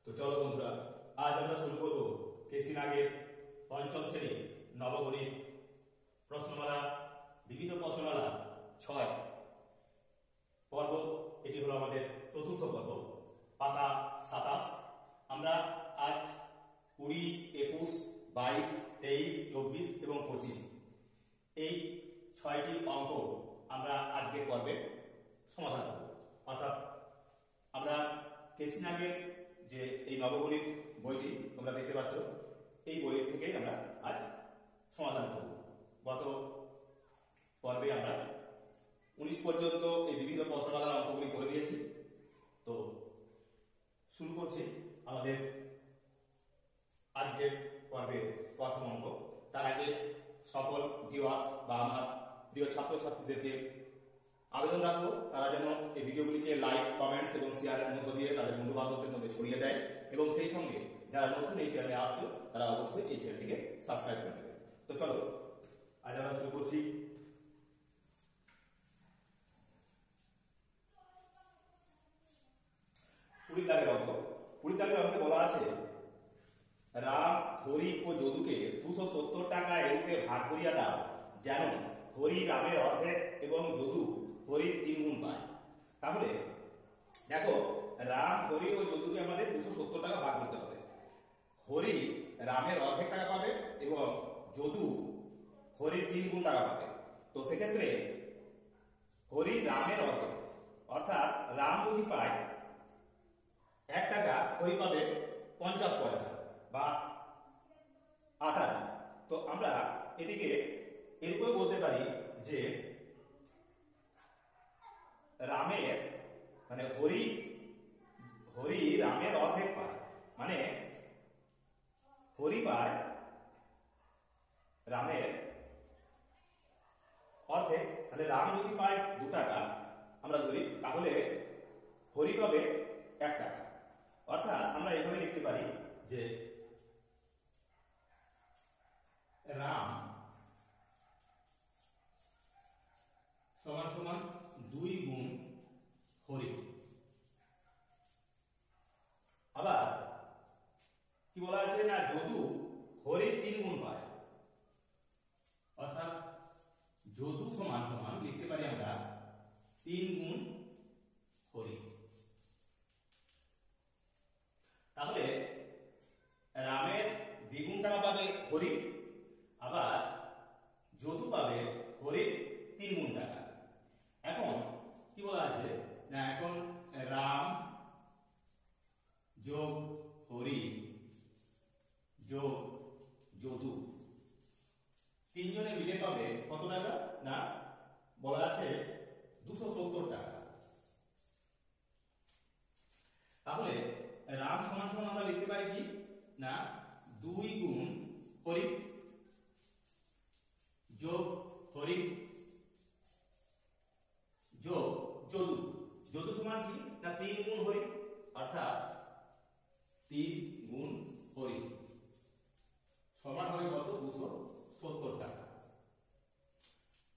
তো চলো বন্ধুরা, আজ আমরা শুরু করব কেসি নাগের পঞ্চম শ্রেণী নবগণিত প্রশ্নমালা বিবিধ প্রশ্নমালা ৬ পর্ব। এটি হলো আমাদের চতুর্থ পর্ব, পাতা ২৭। আমরা আজ ২০, ২১, ২২, ২৩, ২৪ এবং ২৫ এই ৬টি অঙ্ক আমরা আজকের পর্বে সমাধান করব। অর্থাৎ আমরা কেসি নাগের যে এই নবগণিত বইটি তোমরা দেখতে পাচ্ছ, এই বইয়ের থেকেই আমরা আজ সমাধান করব। গত পর্বে আমরা ১৯ পর্যন্ত এই বিবিধ প্রশ্নমালার অঙ্কগুলি করে দিয়েছি। তো শুরু করছি আমাদের আজকের পর্বের প্রথম অঙ্ক। তার আগে সকল ভিউয়ার্স বা আমার প্রিয় ছাত্রছাত্রীদেরকে আবেদন রাখবো, তারা যেন এই ভিডিওগুলিকে লাইক, কমেন্টস এবং শেয়ারের মধ্য দিয়ে তাদের বন্ধু বান্ধবদের মধ্যে ছড়িয়ে দেয় এবং সেই সঙ্গে যারা নতুন এই চ্যানেলে আসছে তারা অবশ্যই এই চ্যানেলটিকে সাবস্ক্রাইব করে নেবে। তো চলো আজ আমরা শুরু করছি। কুড়ি দাগের অঙ্ক। ২০ দাগের অঙ্কে বলা আছে, রাম, হরি ও যদুকে ২৭০ টাকা এরূপে ভাগ করিয়া দাও যেন হরি রামের অর্ধেক এবং যদু হরির ৩ গুণ পায়। তাহলে দেখো, রাম, হরি ও যদুকে আমাদের ২৭০ টাকা ভাগ করতে হবে। হরি রামের অর্ধেক টাকা পাবে এবং যদু হরির ৩ গুণ টাকা পাবে। তো সেক্ষেত্রে হরি রামের অর্ধেক, অর্থাৎ রাম যদি পায় ১ টাকা, হরি পাবে ৫০ পয়সা বা ৫৮। তো আমরা এটিকে এরকম বলতে পারি যে রামের মানে হরি রামের অর্ধেক পায়, মানে হরি পায় রামের অর্ধেক। তাহলে রাম যদি পায় ২ টাকা আমরা ধরি, তাহলে হরি পাবে ১ টাকা। অর্থাৎ আমরা এভাবে লিখতে পারি যে রাম সমান সমান ২ গুণ হরি। আবার কি বলা আছে না, যদু হরির ৩ গুণ পায়, অর্থাৎ যদু সমান সমান লিখতে পারি আমরা ৩ গুণ হরি। তাহলে রামের দ্বিগুণ টাকা পাবে হরি, আবার যদু পাবে হরির ৩ গুণ টাকা। এখন কি বলা আছে না, এখন রাম যোগ হরি যোগ যদু তিনজনে মিলে পাবে কত টাকা না, বলা আছে ২৭০ টাকা। তাহলে রাম সমান সমান আমরা লিখতে পারি কি না, ২ গুণ হরি যোগ হরি যোগ যদু। যদু সমান কি না ৩ গুণ হরি, অর্থাৎ ৩ গুণ হরি সমান হবে কত, ২৭০ টাকা।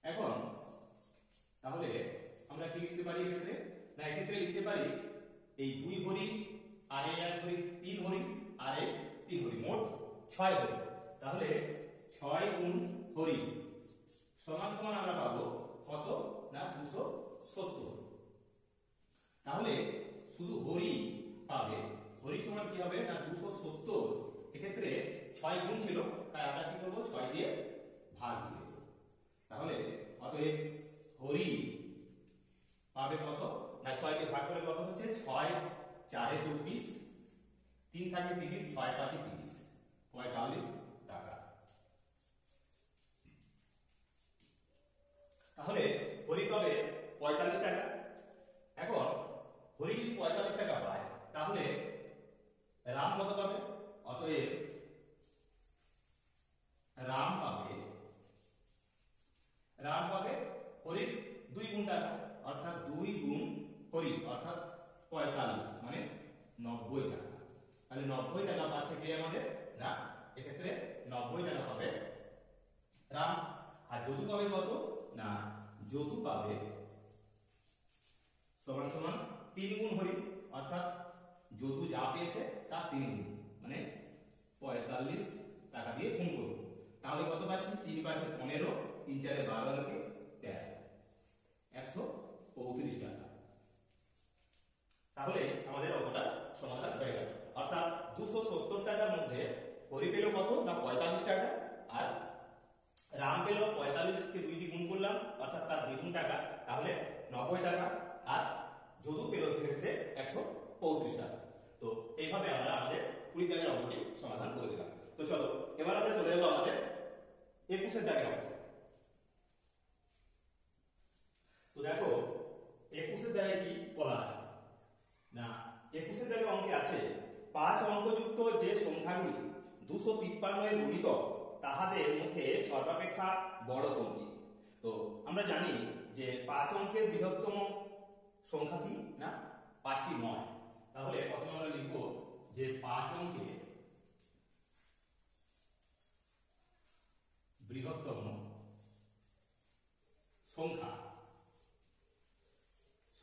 এখন তাহলে আমরা কি লিখতে পারি এক্ষেত্রে না, এক্ষেত্রে লিখতে পারি এই ২ হরি আর এই ১ হরি, ৩ হরি আর এই ৩ হরি, মোট ৬ হরি। তাহলে ৬ গুণ হরি সমান সমান আমরা পাবো কত না ২৭০। তাহলে শুধু হরি পাবে, হরি সমান কি হবে না ২৭০। এক্ষেত্রে ৬ গুণ ছিল, তাই আমরা কি করবো ৬ দিয়ে ভাগ দিয়ে দেব। তাহলে অতএব হরি পাবে কত না, ৬ দিয়ে ভাগ করে কত হচ্ছে, ৬ ৪ ২৪, ৩ থাকে ৩০, ৬ ৫ ৩০, ৪৫ টাকা। তাহলে হরি পাবে ৪৫ টাকা। এখন হরি যদি ৪৫ টাকা পায়, তাহলে রাম কত পাবে? অতএব রাম পাবে হরির ২ গুণ টাকা, অর্থাৎ ২ গুণ হরি অর্থাৎ ৪৫ মানে ৯০ টাকা। তাহলে ৯০ টাকা পাচ্ছে কে আমাদের না, এক্ষেত্রে ৯০ টাকা পাবে রাম। আর যদু পাবে কত না, যদু পাবে সমান সমান ৩ গুণ হরি অর্থাৎ যদু যা পেয়েছে তার 3 গুণ, মানে 45 টাকা দিয়ে গুণ করব। তাহলে কত পাচ্ছি? 3 পাঁচে 15, 3 চারে 12 কে 13, 135 টাকা। তাহলে আমাদের অঙ্কটা সমাধান হয়ে গেল। অর্থাৎ 270 টাকার মধ্যে হরি পেল কত? না 45 টাকা, আর রাম পেল 45 কে 2 দিয়ে গুণ করলাম অর্থাৎ তার দ্বিগুণ টাকা, তাহলে 90 টাকা, আর যদু পেল সেক্ষেত্রে 135 টাকা। তো এইভাবে আমরা আমাদের 20 দাগের অঙ্কটি সমাধান করে দিলাম। তো চলো এবার আমরা চলে যাবো আমাদের 21 দাগের অঙ্ক। তো দেখো 21 দাগে কি বলা আছে না, 21 দাগের অঙ্কে আছে 5 অঙ্কযুক্ত যে সংখ্যাগুলি 253 এর গুণিতক তাহাদের মধ্যে সর্বাপেক্ষা বড় কোনটি? তো আমরা জানি যে 5 অঙ্কের বৃহত্তম সংখ্যা কি না 5টি নয়। তাহলে প্রথমে আমরা লিখব যে 5 অঙ্কের বৃহত্তম সংখ্যা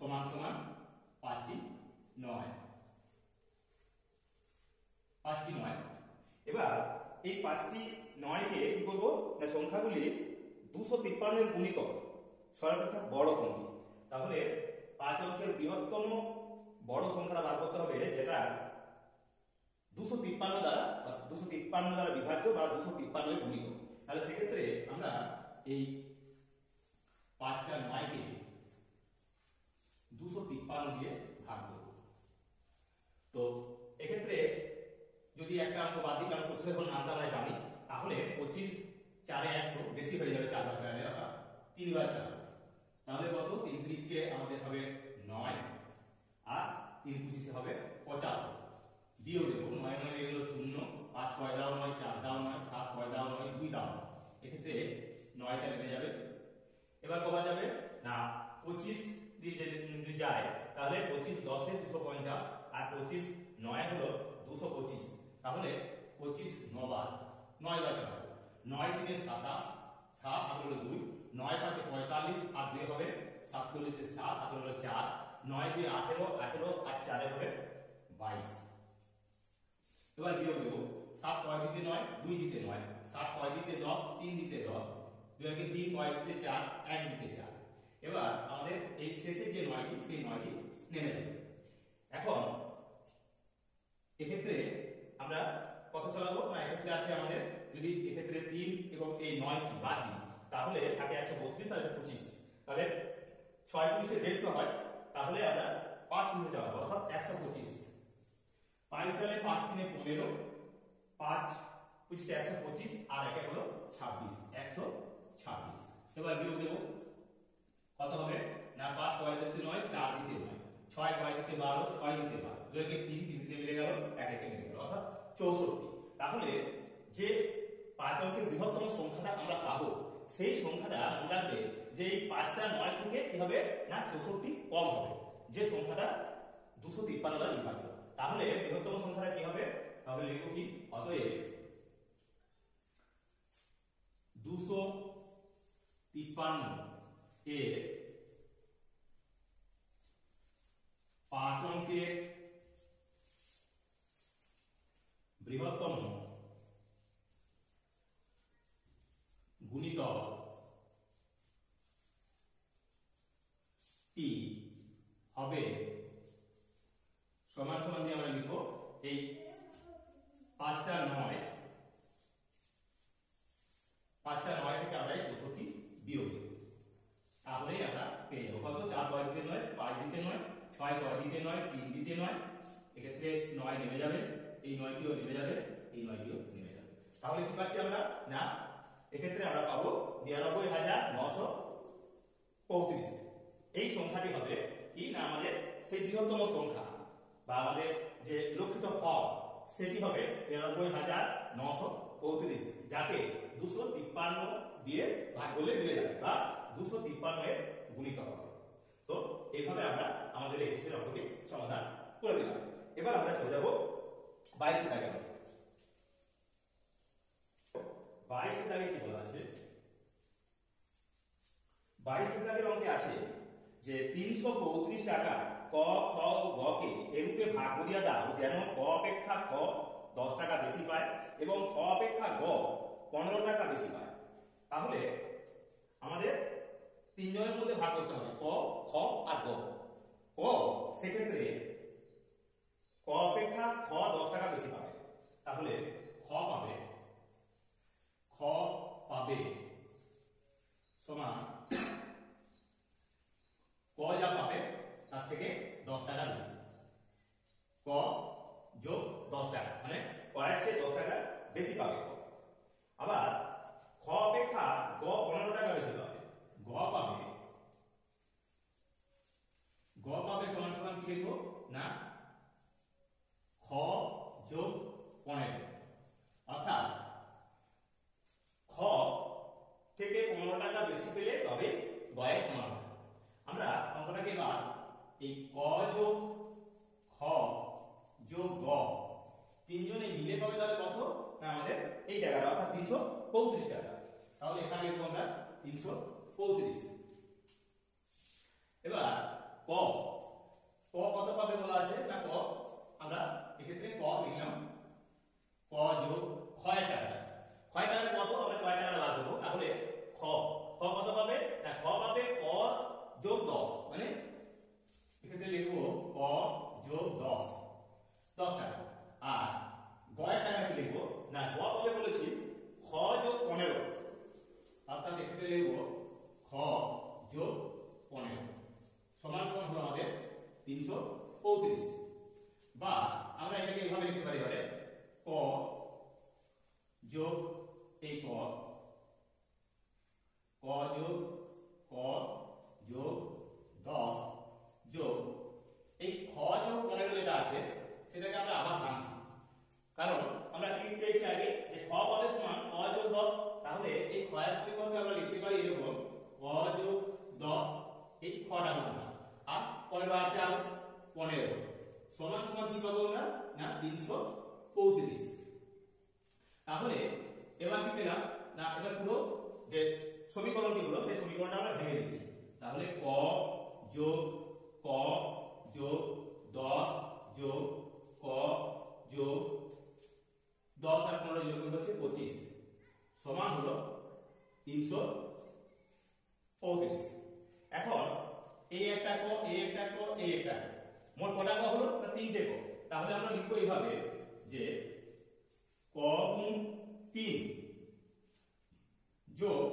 সমান সমান 5টি নয়। 5টি নয়। এবার এই 5টি নয়কে কি করব না সংখ্যাগুলি 253 এর গুণিতক সর্বাপেক্ষা বড় কোনটি? তাহলে 5 অঙ্কের বৃহত্তম বড় সংখ্যাটা বার করতে হবে যেটা 253 দ্বারা বিভাজ্য বা 253 এর গুণিতক। তাহলে সেক্ষেত্রে আমরা এই 5টা 9কে 253 দিয়ে ভাগ করব। তো এক্ষেত্রে যদি একটা অঙ্ক বাদ দিই, কারণ প্রতিশোধ নামটা আমরা জানি, তাহলে 25 4 এ 100 বেশি হয়ে যাবে 4 বার 4 এর অর্থাৎ 3 বার 4। তাহলে কত? 3 3 আমাদের হবে 9, আর 3 25 হবে 75। বিয়োগ দেব 9 9 এ গেল 0, 5 6 দাও 9, 4 দাও 9, 7 6 দাও 9, 2 দাও 9। এক্ষেত্রে 9টা নেমে যাবে। এবার কত যাবে না 25 দিয়ে যদি যায় তাহলে 25 10 এ 250, আর 25 9 হলো 225। তাহলে 25 9 বার 9 বার 4, 9 3 27, 7 হাতে হলো 2, 9 5 45, আর 2 হবে 47 এ 7 হাতে হলো 4, 9 2 18, 18 আর 4 হবে 22। এবার বিয়োগ দেব 7 কয় দিতে 9, 2 দিতে 9, 7 কয় দিতে 10, 3 দিতে 10, 2 কে 3 কয় দিতে 4, 1 দিতে 4। এবার আমাদের এই শেষের যে 9টি সেই 9টি নেমে যাবে। এখন এক্ষেত্রে আমরা কত চালাবো না, এক্ষেত্রে আছে আমাদের যদি এক্ষেত্রে 3 এবং এই 9টি বাদ দিই তাহলে থাকে 132 আর 25। তাহলে 6 20 এ 150 হয়, তাহলে আমরা 5 20 চালাবো অর্থাৎ 125। 5 চালে 5 3 15, 5 25 125, আর একে হলো 26, 126। এবার বিয়োগ দেব কত হবে না 5 কয় দিতে 9, 4 দিতে 9, 6 কয় দিতে 12, 6 দিতে 12, 2 কে 3 3 কে মিলে গেল, 1 1 মিলে গেল অর্থাৎ 64। তাহলে যে 5 অঙ্কের বৃহত্তম সংখ্যাটা আমরা পাবো সেই সংখ্যাটা মনে রাখবে যে এই 5টা 9 থেকে কি হবে না 64 কম হবে, যে সংখ্যাটা 253 দ্বারা বিভাজ্য। তাহলে বৃহত্তম সংখ্যাটা কি হবে? তাহলে লিখব কি অতএব 253 এর 5 অঙ্কের বৃহত্তম গুণিতক টি হবে সমান সমান দিয়ে আমরা লিখব এই 5টা 9 থেকে আমরা 64 বিয়োগ দেব, তাহলেই আমরা পেয়ে যাবো কত 4 কয় দিতে 9, 5 দিতে 9, 6 কয় দিতে 9, 3 দিতে 9। এক্ষেত্রে 9 নেমে যাবে, এই 9টিও নেমে যাবে, এই 9টিও নেমে যাবে। তাহলে কি পাচ্ছি আমরা না এক্ষেত্রে আমরা পাবো 99935। এই সংখ্যাটি হবে কি না আমাদের সেই বৃহত্তম সংখ্যা বা আমাদের যে লক্ষিত ফল সেটি হবে 99935, যাকে 253 দিয়ে ভাগ করলে মিলে যাবে বা 253 এর গুণিতক হবে। তো এইভাবে আমরা আমাদের 21 অঙ্কটি সমাধান করে দিলাম। এবার আমরা চলে যাব 22 দাগের অঙ্কে। 22 দাগে কি বলা আছে? 22 দাগের অঙ্কে আছে যে 332 টাকা ক খ ও গ কে এরূপে ভাগ করিয়া দাও যেন ক অপেক্ষা খ 10 টাকা বেশি পায় এবং খ অপেক্ষা গ 15 টাকা বেশি পায়। তাহলে আমাদের তিনজনের মধ্যে ভাগ করতে হবে ক, খ আর গ। ক সেক্ষেত্রে ক অপেক্ষা খ 10 টাকা বেশি পাবে, তাহলে খ পাবে সমান ক যা পাবে তার থেকে 10 টাকা বেশি। ক যোগ 10 টাকা মানে কয়ের চেয়ে 10 টাকা বেশি পাবে ক। আবার খ অপেক্ষা গ 15 টাকা বেশি পাবে। গ পাবে সমান সমান কি লিখবো না খ যোগ 15, অর্থাৎ খ থেকে 15 টাকা বেশি পেলে তবে গ এর সমান হবে। আমরা অঙ্কটাকে এবার এই ক যোগ খ যোগ গ তিনজনে মিলে পাবে তাহলে কত না আমাদের এই টাকাটা অর্থাৎ 335 টাকা। তাহলে এখানে লিখবো আমরা 335। এবার ক কত পাবে বলা আছে না ক আমরা এক্ষেত্রে ক লিখলাম ক যোগ খ এর টাকাটা। খ এর টাকাটা কত আমরা ক এর টাকাটা বার করব। তাহলে খ কত পাবে না খ পাবে ক যোগ 10 মানে এক্ষেত্রে লিখবো ক যোগ 10 টাকা। আর গ এর টাকাটা কি লিখবো না গ পাবে বলেছি খ যোগ 15, অর্থাৎ এক্ষেত্রে লিখবো খ যোগ 15 সমান সমান হলো আমাদের 335। বা আমরা এটাকে এইভাবে লিখতে পারি এবারে ক যোগ এই ক যোগ ক যোগ 10 যোগ এই খ যোগ 15 যেটা আছে সেটাকে আমরা আবার ভাঙছি, কারণ আমরা কি পেয়েছি আগে যে খ পাবে সমান ক যোগ 10। তাহলে এই খ এর পরিবর্তে আমরা লিখতে পারি এরকম ক যোগ 10 এই খটা হলো আর 15 আছে আর 15 সমান সমান কি পাবো আমরা না 335। তাহলে এবার কি পেলাম না এবার পুরো যে সমীকরণটি হলো সেই সমীকরণটা আমরা ভেঙে দিচ্ছি। তাহলে ক যোগ ক যোগ 10 যোগ ক যোগ 10 আর 15 যোগ করলে হচ্ছে 25 সমান হলো 335। এখন এই একটা ক এই একটা ক এই একটা ক মোট কটা ক হলো না 3টে ক। তাহলে আমরা লিখবো এইভাবে যে ক গুণ 3 যোগ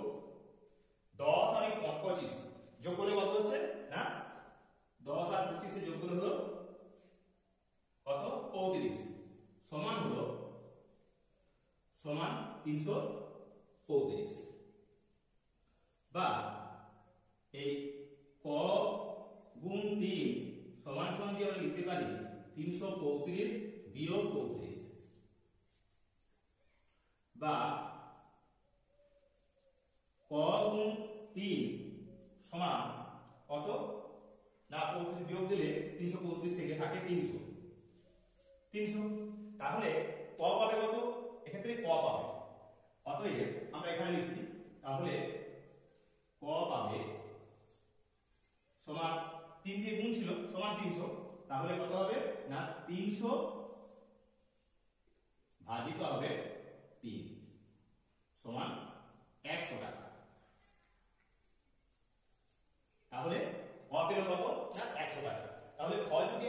10 আর 25 যোগ করলে কত হচ্ছে না 10 আর 25 এর যোগ করলে হলো কত 35 সমান হলো সমান 335। বা এই ক গুণ 3 সমান সমান দিয়ে আমরা লিখতে পারি 335 বিয়োগ 35। বা ক গুণ 3 সমান কত না 35 বিয়োগ দিলে 335 থেকে থাকে 300। তাহলে ক পাবে কত এক্ষেত্রে ক পাবে, অতএব আমরা এখানে লিখছি তাহলে ক পাবে সমান 3 দিয়ে গুণ ছিল সমান 300। তাহলে কত হবে না 300 ভাজিত হবে 3 সমান 100 টাকা। তাহলে ক পেল কত না 100 টাকা। তাহলে ক যদি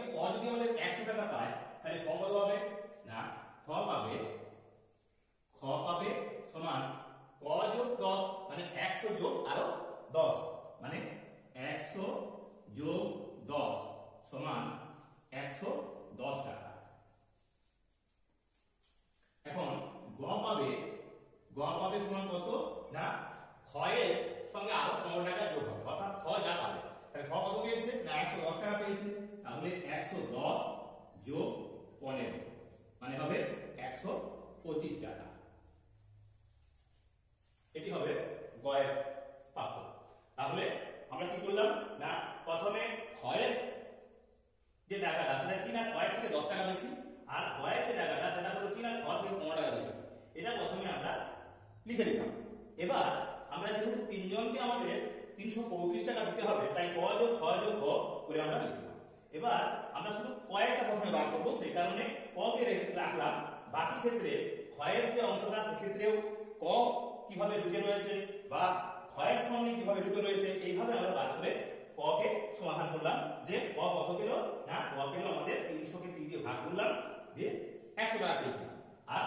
আমাদের 100 টাকা পায় তাহলে খ কত হবে না খ পাবে সমান ক যোগ 10 মানে 100 যোগ আরো 10 মানে 100 যোগ 10 সমান 110 টাকা। এখন গ পাবে সমান কত না খ এর সঙ্গে আরো 15 টাকা যোগ হবে, অর্থাৎ খ যা পাবে তাহলে খ কত পেয়েছে না 110 টাকা পেয়েছে। তাহলে 110 যোগ 15 মানে হবে 125 টাকা। এটি হবে গ এর প্রাপ্য। তাহলে আমরা কি করলাম না প্রথমে খ এর যে টাকাটা সেটা কি না ক এর থেকে 10 টাকা বেশি, আর গ এর যে টাকাটা সেটা হলো কি না খ থেকে 15 টাকা বেশি। এটা প্রথমে আমরা লিখে নিলাম। এবার আমরা যেহেতু তিনজনকে আমাদের 335 টাকা দিতে হবে তাই ক যোগ খ যোগ গ করে আমরা লিখলাম। এবার আমরা শুধু কয়েকটা প্রথমে বার করবো, সেই কারণে ক কে রাখলাম। বাকি ক্ষেত্রে ক্ষয়ের যে অংশটা সেক্ষেত্রেও ক কিভাবে ঢুকে রয়েছে বা ক্ষয়ের সঙ্গে কিভাবে ঢুকে রয়েছে এইভাবে আমরা বার করে ক কে সমাধান করলাম। যে ক কত পেল না, ক পেল আমাদের 300 কে 3 দিয়ে ভাগ করলাম, দিয়ে 100 টাকা পেয়েছিলাম। আর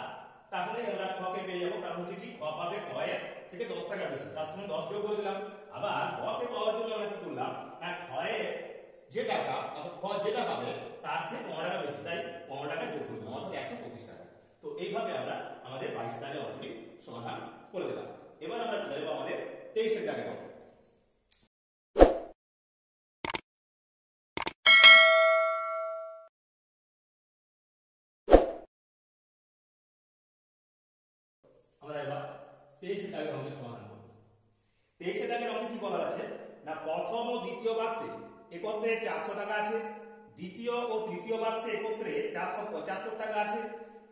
তাহলে আমরা ক কে পেয়ে যাবো, কারণ হচ্ছে কি ক পাবে ক এর থেকে 10 টাকা বেশি, তার সঙ্গে 10 যোগ করে দিলাম। আবার ক কে পাওয়ার জন্য আমরা কি করলাম না, ক্ষয়ে যে টাকা অর্থাৎ খ যেটা পাবে তার চেয়ে 15 টাকা বেশি, তাই 15 টাকা যোগ করে দিলাম, অর্থাৎ 125 টাকা। তো এইভাবে আমরা আমাদের 22 টাকা অলরেডি সমাধান করে দিলাম। এবার আমরা চলে যাবো আমাদের 23 টাকা অঙ্কে। আমরা এবার 23 টাকা অঙ্কের সমাধান করব। 23 টাকার অঙ্কে কি বলা আছে না, প্রথম ও দ্বিতীয় বাক্সে একত্রে 400 টাকা আছে, দ্বিতীয় ও তৃতীয় বাক্সে একত্রে 475 টাকা আছে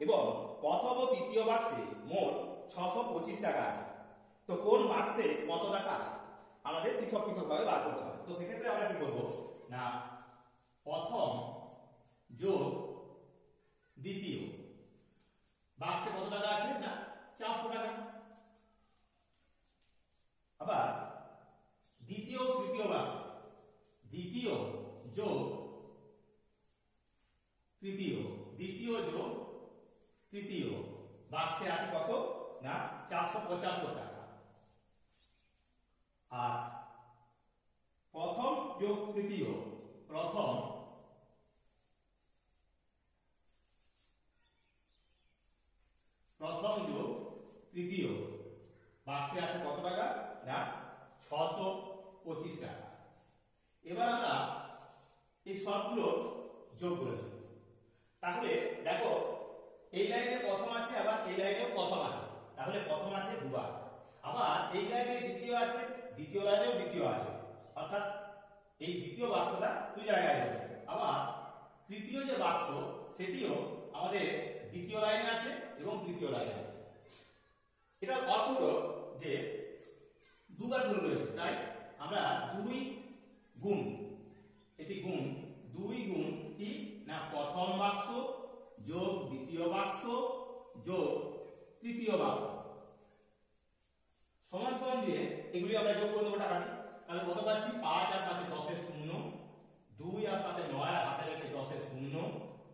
এবং প্রথম ও তৃতীয় বাক্সে মোট 625 টাকা আছে। তো কোন বাক্সে কত টাকা আছে আমাদের পৃথক পৃথক ভাবে বার করতে হবে। তো সেক্ষেত্রে আমরা কি করব না, প্রথম যোগ দ্বিতীয় বাক্সে কত টাকা আছে না 400 টাকা। আবার দ্বিতীয় তৃতীয় বাক্সে দ্বিতীয় যোগ তৃতীয়, দ্বিতীয় যোগ তৃতীয় বাক্সে আছে কত না 475 টাকা। আর প্রথম যোগ তৃতীয়, প্রথম যোগ তৃতীয় বাক্সে আছে কত টাকা না 625 টাকা। এবার আমরা এই সবগুলো যোগ করে দেব। তাহলে দেখো এই লাইনে প্রথম আছে, আবার এই লাইনেও প্রথম আছে, তাহলে প্রথম আছে দুবার। আবার এই লাইনে দ্বিতীয় আছে, দ্বিতীয় লাইনেও দ্বিতীয় আছে, অর্থাৎ এই দ্বিতীয় বাক্সটা দুই জায়গায় রয়েছে। আবার তৃতীয় যে বাক্স সেটিও আমাদের দ্বিতীয় লাইনে আছে এবং তৃতীয় লাইনে আছে। এটার অর্থ হলো যে দুবার ধরে রয়েছে, তাই আমরা 2 গুণ, এটি গুণ 2 গুণ কি না প্রথম বাক্স যোগ দ্বিতীয় বাক্স যোগ তৃতীয় বাক্স সমান সমান দিয়ে এগুলি আমরা যোগ করে দেবো টাকা। তাহলে কত পাচ্ছি 5 আর 5 10 এর 0, 2 আর 7 9 আর হাতে রেখে 10 এর 0,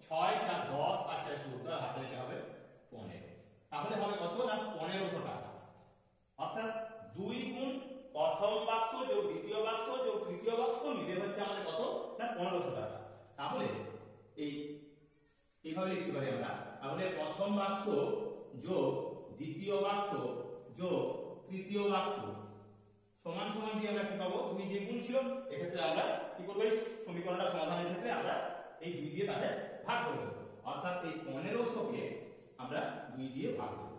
6 4 10 আর 4 14 হাতে রেখে হবে 15। তাহলে হবে কত না 1500 টাকা। অর্থাৎ 2 গুণ প্রথম বাক্স যোগ দ্বিতীয় বাক্স যোগ তৃতীয় বাক্স মিলে হচ্ছে আমাদের কত না 1500 টাকা। তাহলে এইভাবে লিখতে পারি আমরা, তাহলে প্রথম বাক্স যোগ দ্বিতীয় বাক্স যোগ তৃতীয় বাক্স সমান সমান দিয়ে আমরা কি পাবো 2 দিয়ে গুণ ছিল, এক্ষেত্রে আমরা কি করব এই সমীকরণটা সমাধানের ক্ষেত্রে আমরা এই 2 দিয়ে তাকে ভাগ করে দেব, অর্থাৎ এই 1500 কে আমরা 2 দিয়ে ভাগ করব।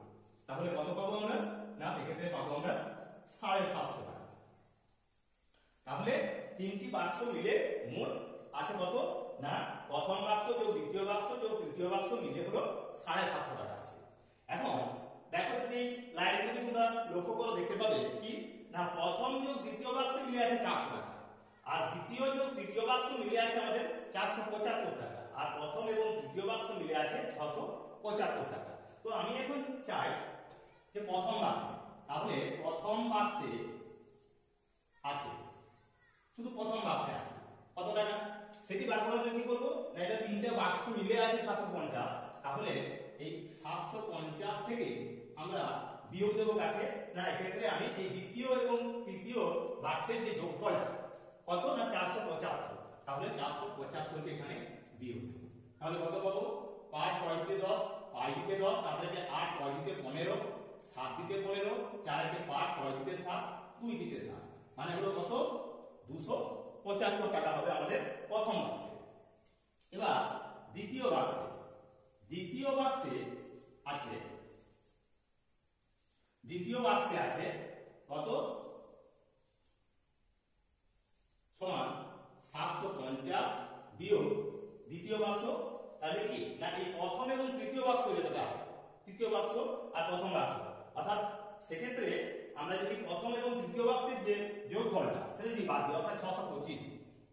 তাহলে কত পাবো আমরা না সেক্ষেত্রে পাবো আমরা 750 টাকা। তাহলে তিনটি বাক্স মিলে মোট আছে কত না প্রথম বাক্স যোগ দ্বিতীয় বাক্স যোগ তৃতীয় বাক্স মিলে হলো 750 টাকা আছে। এখন দেখো যদি লাইনগুলি তোমরা লক্ষ্য করে দেখতে পাবে কি না প্রথম যোগ দ্বিতীয় বাক্স মিলে আছে 400 টাকা, আর দ্বিতীয় যোগ তৃতীয় বাক্স মিলে আছে আমাদের 475 টাকা, আর প্রথম এবং তৃতীয় বাক্স মিলে আছে 675 টাকা। তো আমি এখন চাই যে প্রথম বাক্সে, তাহলে প্রথম বাক্সে আছে শুধু প্রথম বাক্সে আছে কত টাকা সেটি বার করার জন্য কি করব না এটা তিনটা বাক্স মিলে আছে 750, তাহলে এই 750 থেকে আমরা বিয়োগ দেব কাকে না এক্ষেত্রে আমি এই দ্বিতীয় এবং তৃতীয় বাক্সের যে যোগফলটা কত না 475, তাহলে 475 কে এখানে বিয়োগ দেব। তাহলে কত পাবো 5 6 দিতে 10, 5 দিতে 10, 7 দিতে 8, 9 দিতে 15, 7 দিতে 15, 4 দিতে 5, 6 দিতে 7, 2 দিতে 7, মানে হলো কত 275 টাকা হবে আমাদের প্রথম বাক্সে। এবার দ্বিতীয় বাক্সে আছে কত সমান 750 বিয়োগ দ্বিতীয় বাক্স, তাহলে কি না এই প্রথম এবং তৃতীয় বাক্স যেটা আছে তৃতীয় বাক্স আর প্রথম বাক্স, অর্থাৎ সেক্ষেত্রে আমরা যদি প্রথম এবং তৃতীয় বাক্সের যে যোগফলটা সেটা যদি বাদ দিই অর্থাৎ 625,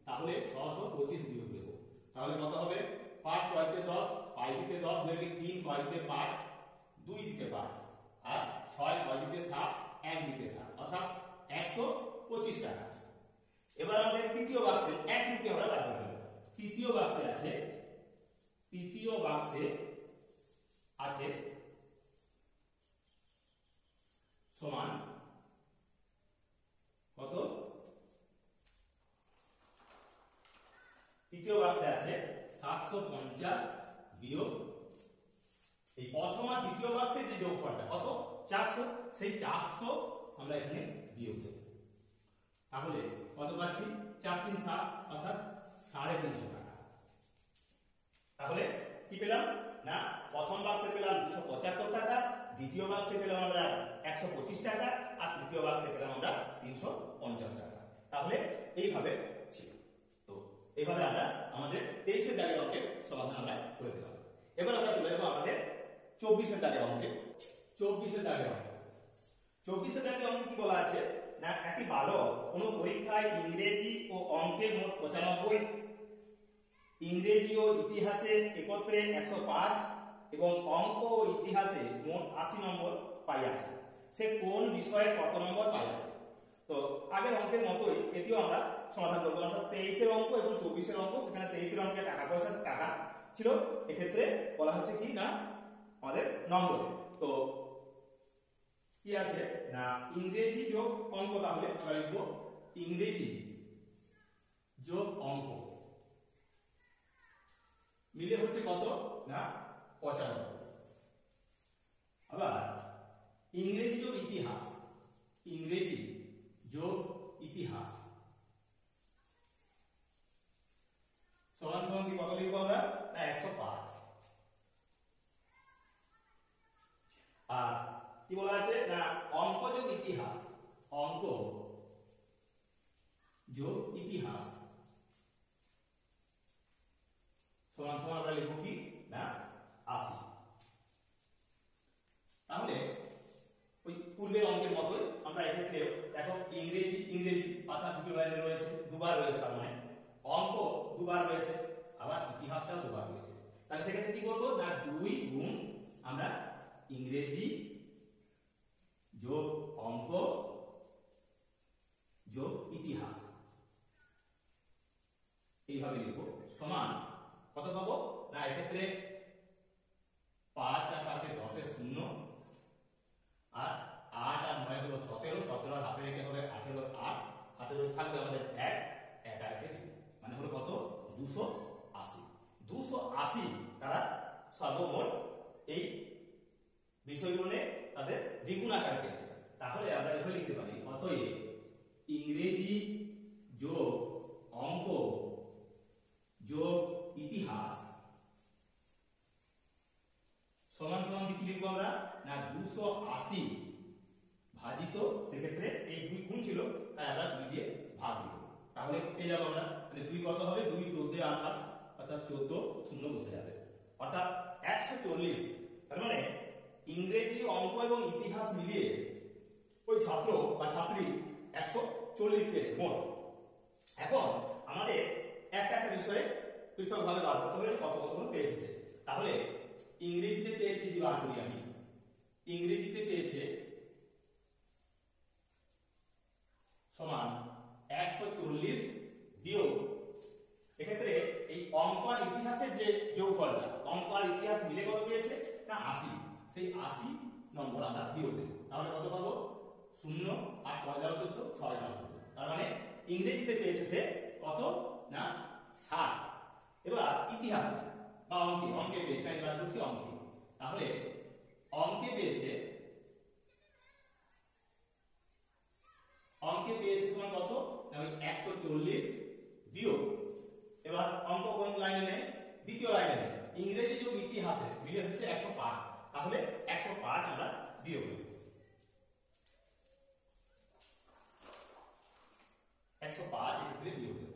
তাহলে 625 বিয়োগ দেব তাহলে কত হবে 5 কয়তে 10, 5 দিতে 10, 3 কয়তে 5, 2 দিতে 5, আর 6 কয় দিতে 7, 1 দিতে 7, অর্থাৎ 125 টাকা। এবার আমাদের তৃতীয় বাক্সে 1 রুপি আমরা বার করব। তৃতীয় বাক্সে আছে সমান কত? তৃতীয় বাক্সে আছে 750 বিয়োগ এই প্রথম আর দ্বিতীয় বাক্সে যে যোগফলটা কত 400, সেই 400 আমরা এখানে বিয়োগ দেব। তাহলে কত পাচ্ছি 4 3 7 অর্থাৎ 350 টাকা। তাহলে কি পেলাম না প্রথম বাক্সে পেলাম 275 টাকা, দ্বিতীয় বাক্সে পেলাম আমরা 125 টাকা, আর তৃতীয় বাক্সে পেলাম আমরা 350 টাকা। তাহলে এইভাবে ছিল। তো এইভাবে আমরা আমাদের 23 এর দাগের অঙ্কের সমাধান আমরা করে দিলাম। এবার আমরা চলে যাব আমাদের 24 এর দাগের অঙ্কে। 24 এর দাগের অঙ্ক 24 এর দাগের অঙ্কে কি বলা আছে না একটি বালক কোন পরীক্ষায় ইংরেজি ও অঙ্কে মোট 95, ইংরেজি ও ইতিহাসে একত্রে 105 এবং অঙ্ক ও ইতিহাসে মোট 80 নম্বর পাইয়াছে। সে কোন বিষয়ে কত নম্বর পাইয়াছে? তো আগের অঙ্কের মতোই এটিও আমরা সমাধান করব। অর্থাৎ 23 এর অঙ্ক এবং 24 এর অঙ্ক, সেখানে 23 এর অঙ্কে টাকা পয়সা টাকা ছিল, এক্ষেত্রে বলা হচ্ছে কি না আমাদের নম্বর। তো কি আছে না ইংরেজি যোগ অঙ্ক, তাহলে আমরা লিখব ইংরেজি যোগ অঙ্ক মিলে হচ্ছে কত না 95। আবার ইংরেজি যোগ ইতিহাস, ইংরেজি যোগ ইতিহাস সমান সমান কি কত লিখবো আমরা না 105। আর কি বলা আছে না অঙ্ক যোগ ইতিহাস, অঙ্ক যোগ ইতিহাস সমান সমান আমরা লিখব কি না 80। তাহলে ওই পূর্বের অঙ্কের মতোই আমরা এক্ষেত্রে দেখো ইংরেজি পাতা দুটো লাইনে রয়েছে, দুবার রয়েছে, তার মানে অঙ্ক দুবার রয়েছে, আবার ইতিহাসটাও দুবার রয়েছে। তাহলে সেক্ষেত্রে কি করবো না 2 গুণ আমরা ইংরেজি যোগ অঙ্ক যোগ ইতিহাস এইভাবে লিখবো সমান কত পাবো না এক্ষেত্রে 5 আর 5 এ 10 এর 0, আর 8 আর 9 হলো 17, 17 আর হাতে রেখে হবে 18 8, হাতে ধরে থাকবে আমাদের 1 1 আর 1 মানে হলো কত 280। 280 তারা সর্বমোট এই বিষয়গুলো তাদের দ্বিগুণ আকার পেয়েছে। তাহলে আমরা এভাবে লিখতে পারি অতএব ইংরেজি যোগ অঙ্ক যোগ ইতিহাস সমান সমান কি লিখবো আমরা না 280 ভাজিত, সেক্ষেত্রে এই 2 গুণ ছিল তাই আমরা 2 দিয়ে ভাগ দিব। তাহলে পেয়ে যাবো আমরা, তাহলে 2 কত হবে 2 14 28 অর্থাৎ 14 শূন্য বসে যাবে, অর্থাৎ 140। তার মানে ইংরেজি অঙ্ক এবং ইতিহাস মিলিয়ে ওই ছাত্র বা ছাত্রী 140 পেয়েছে মোট। এখন আমাদের একটা একটা বিষয়ে পৃথকভাবে বার করতে হয়েছে কত কত পেয়েছে। তাহলে ইংরেজিতে পেয়েছে যদি বার করি আমি, ইংরেজিতে পেয়েছে সমান 140 বিয়োগ এক্ষেত্রে এই অঙ্ক আর ইতিহাসের যে যোগফলটা, অঙ্ক আর ইতিহাস মিলে কত পেয়েছে না 80, সেই 80 নম্বর আমরা বিয়োগ দেব। তাহলে কত পাবো 0 আর 5 14 6 14, তার মানে ইংরেজিতে পেয়েছে সে কত না 60। এবার ইতিহাস বা অঙ্কে পেয়েছে আমি বার করছি অঙ্কে, তাহলে অঙ্কে পেয়েছে সমান কত না ওই 140 বিয়োগ, এবার অঙ্ক কোন লাইনে নেই দ্বিতীয় লাইনে নেই, ইংরেজি যোগ ইতিহাসে মিলে হচ্ছে 105, তাহলে 105 আমরা বিয়োগ দেব। 105 এক্ষেত্রে বিয়োগ দেব।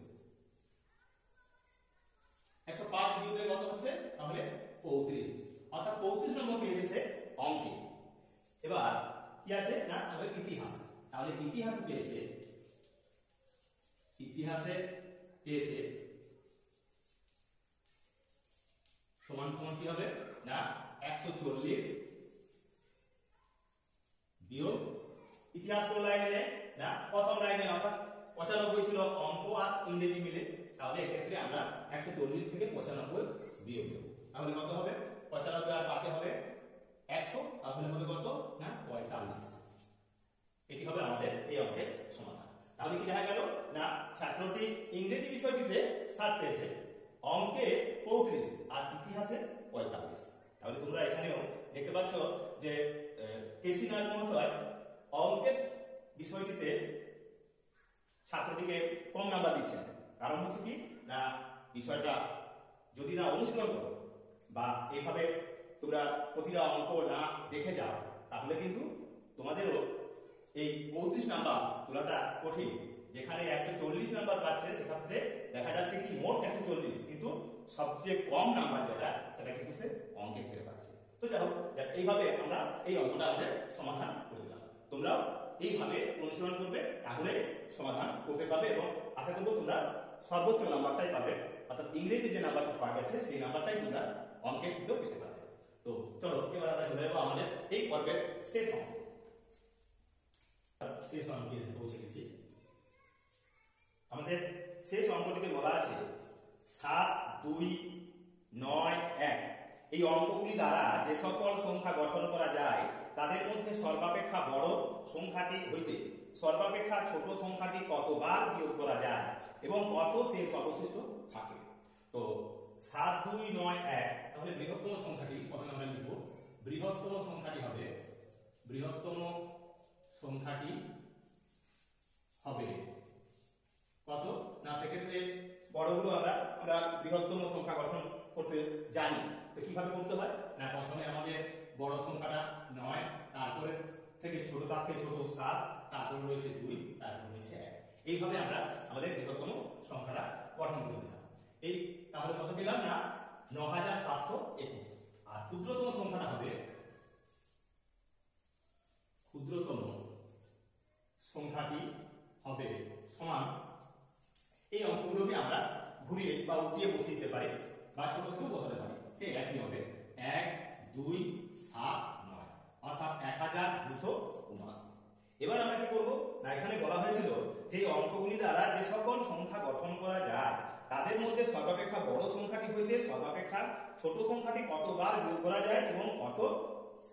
105 বিয়োগ দিলে কত হচ্ছে তাহলে 35, অর্থাৎ 35 নম্বর পেয়েছে সে অঙ্কে। এবার কি আছে না আমাদের ইতিহাস, তাহলে ইতিহাসে পেয়েছে সমান সমান কি হবে না 140 বিয়োগ ইতিহাস কোন লাইনে নেয় না প্রথম লাইনে, অর্থাৎ 95 ছিল অঙ্ক আর ইংরেজি মিলে, তাহলে এক্ষেত্রে আমরা 140 থেকে 95 বিয়োগ দেব। তাহলে কত হবে 95 আর 5 হবে 100, তাহলে হবে কত না 45। এটি হবে আমাদের এই অঙ্কের সমাধান। তাহলে কি দেখা গেল না ছাত্রটি ইংরেজি বিষয়টিতে 60 পেয়েছে, অঙ্কে 35 আর ইতিহাসে 45। তাহলে তোমরা এখানেও দেখতে পাচ্ছ যে কেসি নাগ মহাশয় অঙ্কের বিষয়টিতে ছাত্রটিকে কম নাম্বার দিচ্ছেন। কারণ হচ্ছে কি না বিষয়টা যদি না অনুশীলন করো বা এইভাবে তোমরা প্রতিটা অঙ্ক না দেখে যাও, তাহলে কিন্তু তোমাদেরও এই 35 নাম্বার তোলাটা কঠিন। যেখানে 140 নাম্বার পাচ্ছে সেক্ষেত্রে দেখা যাচ্ছে কি মোট 140, কিন্তু সবচেয়ে কম নাম্বার যেটা সেটা কিন্তু সে অঙ্কের থেকে পাচ্ছে। তো যাই হোক, এইভাবে আমরা এই অঙ্কটা আমাদের সমাধান করে দিলাম। তোমরাও এইভাবে অনুশীলন করবে, তাহলে সমাধান করতে পারবে এবং আশা করবো তোমরা সর্বোচ্চ নাম্বারটাই পাবে, অর্থাৎ ইংরেজি যে নাম্বারটা পাওয়া গেছে সেই নাম্বারটাই তোমরা অঙ্কের ক্ষেত্রেও পেতে পারবে। তো চলো এবার আমরা চলে যাবো আমাদের এই পর্বের শেষ অঙ্ক। শেষ অঙ্কে এসে পৌঁছে গেছি। আমাদের শেষ অঙ্কটিতে বলা আছে 7, 2, 9, 1 এই অঙ্কগুলি দ্বারা যে সকল সংখ্যা গঠন করা যায় তাদের মধ্যে সর্বাপেক্ষা বড় সংখ্যাটি হইতে সর্বাপেক্ষা ছোট সংখ্যাটি কতবার বিয়োগ করা যায় এবং কত শেষ অবশিষ্ট থাকে। তো 7, 2, 9, 1 তাহলে বৃহত্তম সংখ্যাটি প্রথমে আমরা লিখব। বৃহত্তম সংখ্যাটি হবে কত না সেক্ষেত্রে বড়গুলো আমরা বৃহত্তম সংখ্যা গঠন করতে জানি। তো কিভাবে করতে হয় না প্রথমে আমাদের বড় সংখ্যাটা 9, তারপরে থেকে ছোট তার থেকে ছোট 7, তারপর রয়েছে 2, তারপর রয়েছে 1। এইভাবে আমরা আমাদের বৃহত্তম সংখ্যাটা গঠন করে দিলাম। এই তাহলে কত পেলাম না 9721। আর ক্ষুদ্রতম সংখ্যাটা হবে সমান, এই অঙ্কগুলোকে আমরা ঘুরিয়ে বা উল্টিয়ে বসিয়ে দিতে পারি বা ছোট থেকেও বসাতে পারি, সেই একই হবে 1, 2, 7, 9 অর্থাৎ 1279। এবার আমরা কি করব না এখানে বলা হয়েছিল যে অঙ্কগুলি দ্বারা যে সকল সংখ্যা গঠন করা যায় তাদের মধ্যে সর্বাপেক্ষা বড় সংখ্যাটি হইতে সর্বাপেক্ষা ছোট সংখ্যাটি কতবার বিয়োগ করা যায় এবং কত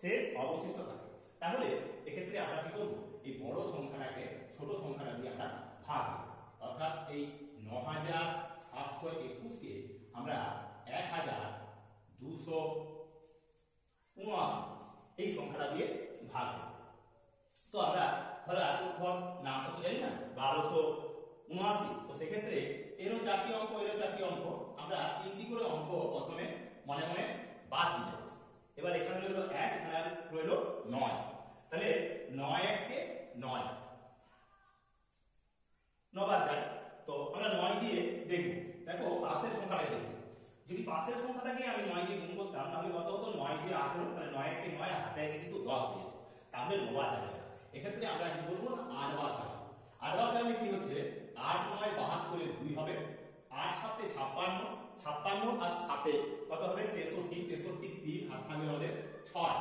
শেষ অবশিষ্ট থাকে। তাহলে এক্ষেত্রে আমরা কি করব এই বড় সংখ্যাটাকে ছোট সংখ্যাটা দিয়ে আমরা ভাগ দেব, অর্থাৎ এই 9721 কে আমরা 1279 এই সংখ্যাটা দিয়ে ভাগ দেব। তো আমরা ধরো এতক্ষণ নাম তো জানি না 1279, তো সেক্ষেত্রে এরও 4টি অঙ্ক আমরা 3টি করে অঙ্ক প্রথমে মনে মনে বাদ দিয়ে দেব। এবার এখানে রইল 1, এখানে রইল 9, তাহলে 9 1 কে 9 বার যায়। তো আমরা 9 দিয়ে দেখব, দেখো পাশের সংখ্যাটাকে দেখি, যদি পাশের সংখ্যাটাকে আমি 9 দিয়ে গুণ করতাম তাহলে কত হতো 9 দিয়ে 18, তাহলে 9 1 কে 9 হাতে এসে কিন্তু 10 দিয়ে, তাহলে 9 বার যাবে না। এক্ষেত্রে আমরা কি করব না 8 বার চালাবো। 8 বার চালালে কি হচ্ছে 8 9 72 2 হবে, 8 7 56 56 আর 7 কত হবে 63 63 3 হাত থাকবে আমাদের 6,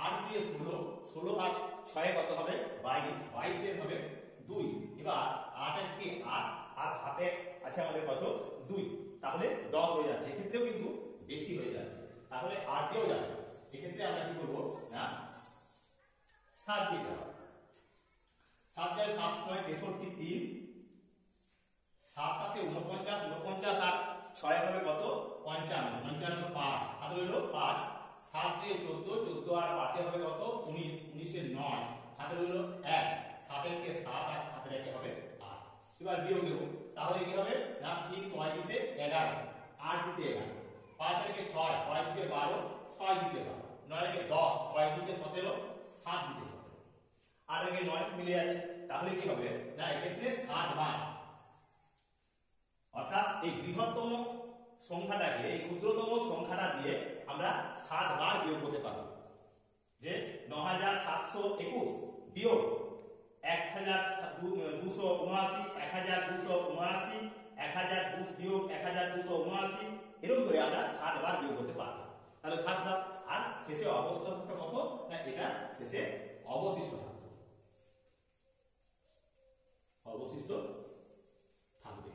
8 দিয়ে 16 16 আর 6 কত হবে 22 22 এর হবে 2। এবার 8 এর কে 8 আর হাতে আছে আমাদের কত 2, তাহলে 10 হয়ে যাচ্ছে। এক্ষেত্রেও কিন্তু বেশি হয়ে যাচ্ছে, তাহলে 8 দিয়েও যাবে। এক্ষেত্রে আমরা কি করব না 7 দিয়ে যাব। 7 যায় 7 9 63 3 7 7 49 49 আর 6 হবে কত 55 55 5 হাতে হইল 5, 7 দিয়ে 14 14 আর 5 হবে কত 19 19 এর 9 হাতে হইল 1, 7 এর কে 7 আর হাতে রেখে হবে 8। এবার বিয়োগ দেব, তাহলে কি হবে না 3 9 দিতে 11 8 দিতে 11 5 এর কে 6 5 দিতে 12 6 দিতে 12 9 এর কে 10 6 দিতে 17 7 দিতে 17 আর এর কে 9 মিলে যাচ্ছে, তাহলে কি হবে না এক্ষেত্রে 7 বার, অর্থাৎ এই বৃহত্তম সংখ্যাটাকে এই ক্ষুদ্রতম সংখ্যাটা দিয়ে আমরা 7 বার বিয়োগ করতে পারব। যে 9721 বিয়োগ 1279 1279 1002 বিয়োগ 1279 এরকম করে আমরা 7 বার বিয়োগ করতে পারবো। তাহলে 7 বার, আর শেষে অবশিষ্ট থাকতো কত না, এটা শেষে অবশিষ্ট থাকতো, অবশিষ্ট থাকবে,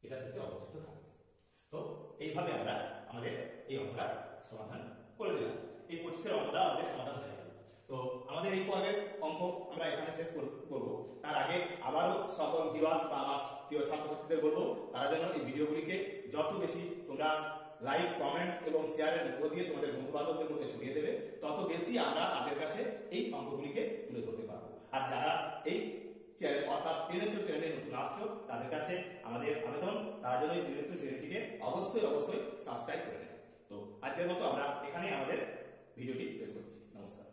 এটা শেষে অবশিষ্ট থাকবে। তো এইভাবে আমরা আমাদের এই অঙ্কটা সমাধান করে দিলাম। এই 25 অঙ্কটা আমাদের সমাধান হয়ে গেল। তো আমাদের এই পর্বের অঙ্ক আমরা এখানে শেষ করব। তার আগে আবারও সকল ভিউয়ার্স বা আমার প্রিয় ছাত্রছাত্রীদের বলবো, তারা যেন এই ভিডিওগুলিকে যত বেশি তোমরা লাইক, কমেন্টস এবং শেয়ারের মধ্য দিয়ে তোমাদের বন্ধু বান্ধবদের মধ্যে ছড়িয়ে দেবে, তত বেশি আমরা তাদের কাছে এই অঙ্কগুলিকে তুলে ধরতে পারবো। আর যারা এই চ্যানেল অর্থাৎ ত্রিনেত্র চ্যানেলে নতুন আসছো, তাদের কাছে আমাদের আবেদন, তারা যেন এই ত্রিনেত্র চ্যানেলটিকে অবশ্যই সাবস্ক্রাইব করে নেবে। তো আজকের মতো আমরা এখানেই আমাদের ভিডিওটি শেষ করছি। নমস্কার।